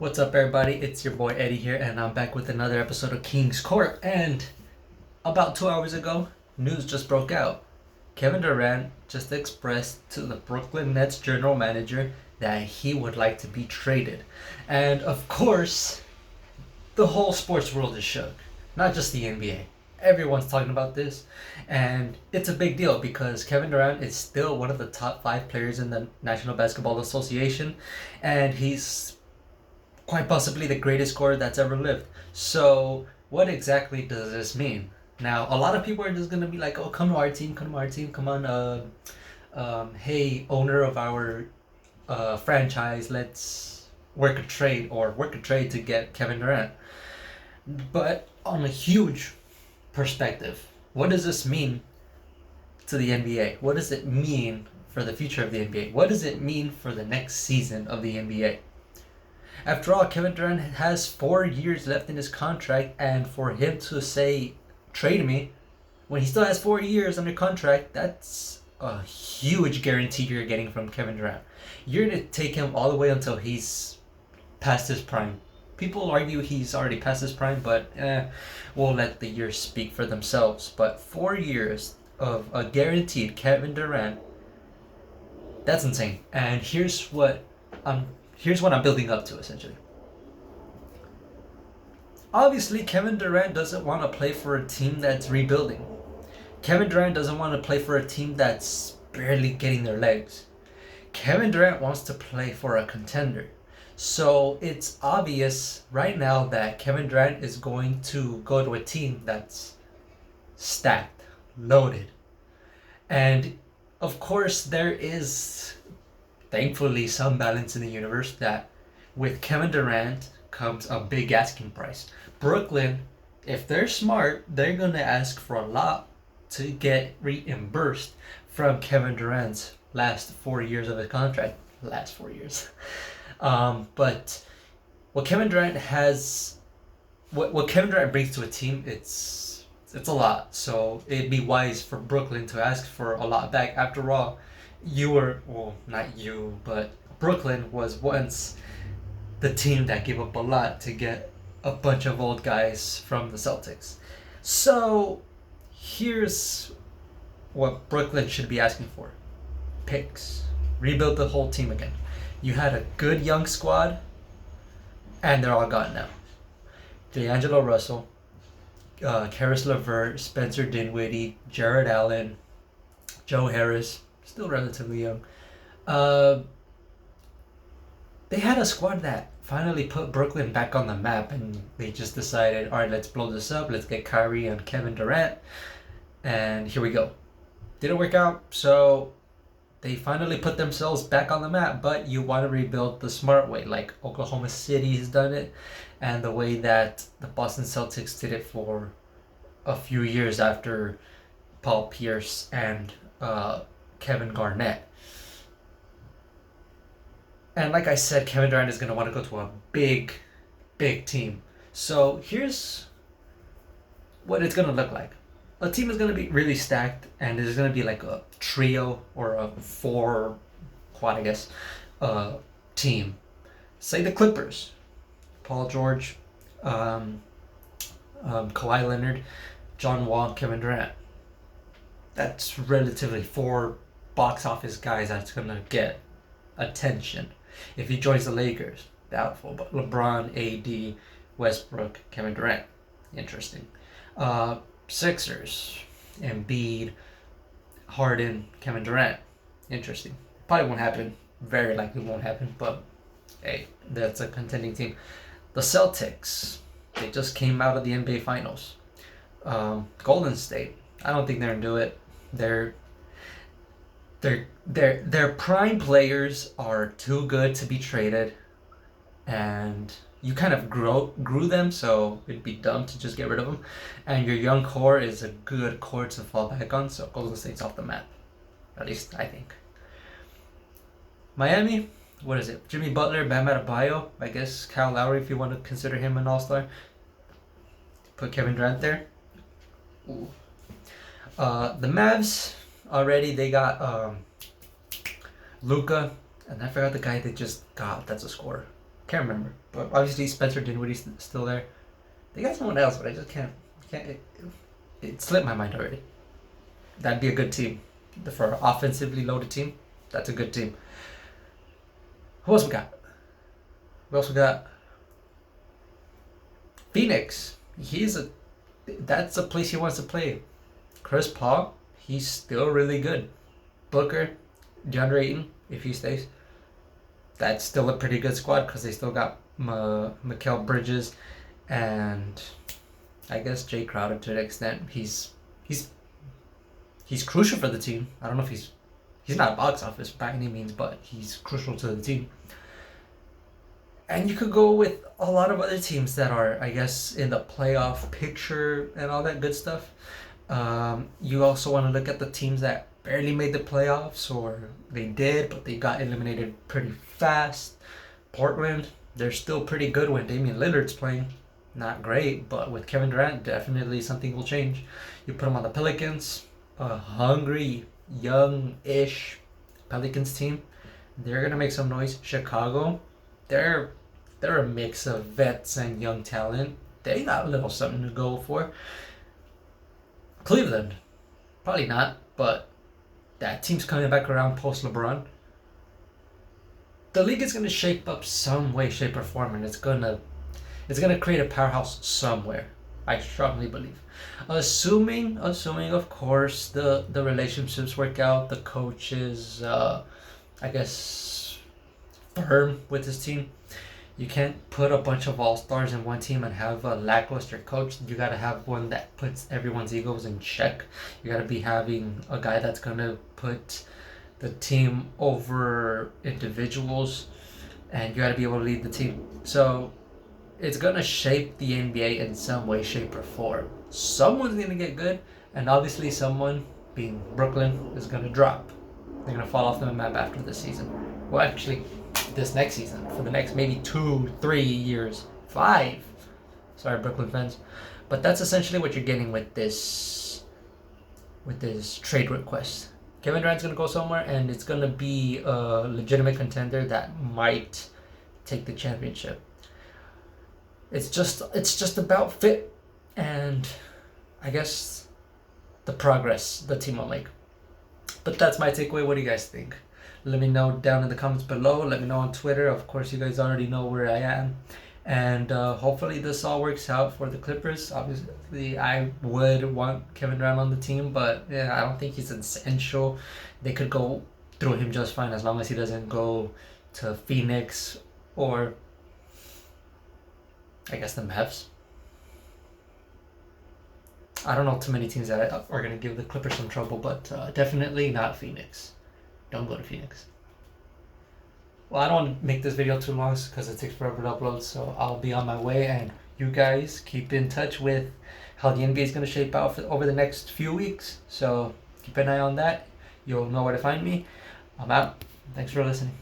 What's up, everybody? It's your boy Eddie here, and I'm back with another episode of King's Court. And about 2 hours ago, news just broke out. Kevin Durant just expressed to the Brooklyn Nets general manager that he would like to be traded. And of course, the whole sports world is shook, not just the NBA. Everyone's talking about this, and it's a big deal because Kevin Durant is still one of the top 5 players in the National Basketball Association, and he's quite possibly the greatest scorer that's ever lived. So, what exactly does this mean? Now, a lot of people are just gonna be like, "Oh, come to our team, come to our team, come on, hey, owner of our franchise, let's work a trade to get Kevin Durant." But on a huge perspective, what does this mean to the NBA? What does it mean for the future of the NBA? What does it mean for the next season of the NBA? After all, Kevin Durant has 4 years left in his contract, and for him to say, trade me, when he still has 4 years under contract, that's a huge guarantee you're getting from Kevin Durant. You're going to take him all the way until he's past his prime. People argue he's already past his prime, but we'll let the years speak for themselves. But 4 years of a guaranteed Kevin Durant, that's insane. And here's what I'm building up to, essentially. Obviously, Kevin Durant doesn't want to play for a team that's rebuilding. Kevin Durant doesn't want to play for a team that's barely getting their legs. Kevin Durant wants to play for a contender. So it's obvious right now that Kevin Durant is going to go to a team that's stacked, loaded. And of course, there is thankfully some balance in the universe that with Kevin Durant comes a big asking price. Brooklyn, if they're smart, they're going to ask for a lot to get reimbursed from Kevin Durant's last 4 years of his contract. Last 4 years. But what Kevin Durant has, what Kevin Durant brings to a team, it's a lot. So it'd be wise for Brooklyn to ask for a lot back. After all, not you, but Brooklyn was once the team that gave up a lot to get a bunch of old guys from the Celtics. So here's what Brooklyn should be asking for: picks. Rebuild the whole team again. You had a good young squad, and they're all gone now. D'Angelo Russell, Karis LeVert, Spencer Dinwiddie, Jared Allen, Joe Harris, still relatively young. They had a squad that finally put Brooklyn back on the map, and they just decided, all right, let's blow this up. Let's get Kyrie and Kevin Durant, and here we go. Didn't work out, so they finally put themselves back on the map. But you want to rebuild the smart way, like Oklahoma City has done it, and the way that the Boston Celtics did it for a few years after Paul Pierce and Kevin Garnett. And like I said, Kevin Durant is going to want to go to a big team. So here's what it's going to look like. A team is going to be really stacked, and it's going to be like a trio or a 4 quad, I guess, team. Say the Clippers. Paul George, Kawhi Leonard, John Wall, Kevin Durant. That's relatively 4 box office guys that's going to get attention. If he joins the Lakers, doubtful. But LeBron, AD, Westbrook, Kevin Durant, interesting. Sixers, Embiid, Harden, Kevin Durant, interesting. Probably won't happen. Very likely won't happen. But hey, that's a contending team. The Celtics, they just came out of the NBA Finals. Golden State, I don't think they're gonna do it. Their prime players are too good to be traded, and you kind of grew them, so it'd be dumb to just get rid of them. And your young core is a good core to fall back on, so Golden State's off the map. At least I think. Miami, what is it? Jimmy Butler, Bam Adebayo, I guess Kyle Lowry if you want to consider him an all-star. Put Kevin Durant there. Ooh. The Mavs, already they got Luka, and I forgot the guy they just got that's a scorer. Can't remember. But obviously Spencer Dinwiddie's still there. They got someone else, but I just can't. It slipped my mind already. That'd be a good team. For an offensively loaded team, that's a good team. Who else we got? We also got Phoenix. That's a place he wants to play. Chris Paul, he's still really good. Booker, DeAndre Ayton, if he stays, that's still a pretty good squad because they still got Mikal Bridges and I guess Jay Crowder to an extent. He's crucial for the team. I don't know if he's not a box office by any means, but he's crucial to the team. And you could go with a lot of other teams that are, I guess, in the playoff picture and all that good stuff. You also want to look at the teams that barely made the playoffs, or they did, but they got eliminated pretty fast. Portland, they're still pretty good when Damian Lillard's playing. Not great, but with Kevin Durant, definitely something will change. You put them on the Pelicans, a hungry, young-ish Pelicans team. They're gonna make some noise. Chicago, they're a mix of vets and young talent. They got a little something to go for. Cleveland, probably not, but that team's coming back around post LeBron. The league is gonna shape up some way, shape, or form, and it's gonna create a powerhouse somewhere. I strongly believe. Assuming of course the relationships work out, the coach is I guess firm with his team. You can't put a bunch of all-stars in one team and have a lackluster coach. You gotta have one that puts everyone's egos in check. You gotta be having a guy that's gonna put the team over individuals, and you gotta be able to lead the team. So it's gonna shape the NBA in some way, shape, or form. Someone's gonna get good, and obviously someone, being Brooklyn, is gonna drop. They're gonna fall off the map after this season. Well, actually, this next season, for the next maybe 2, 3 years, 5. Sorry, Brooklyn fans, but that's essentially what you're getting with this trade request. Kevin Durant's gonna go somewhere, and it's gonna be a legitimate contender that might take the championship. It's just about fit and I guess the progress the team will make. But that's my takeaway. What do you guys think? Let me know down in the comments below. Let me know on Twitter. Of course, you guys already know where I am. And hopefully this all works out for the Clippers. Obviously, I would want Kevin Durant on the team, but yeah, I don't think he's essential. They could go through him just fine as long as he doesn't go to Phoenix or I guess the Mavs. I don't know too many teams that are going to give the Clippers some trouble, but definitely not Phoenix. Don't go to Phoenix. Well, I don't want to make this video too long because it takes forever to upload, so I'll be on my way, and you guys keep in touch with how the NBA is going to shape out over the next few weeks. So keep an eye on that. You'll know where to find me. I'm out. Thanks for listening.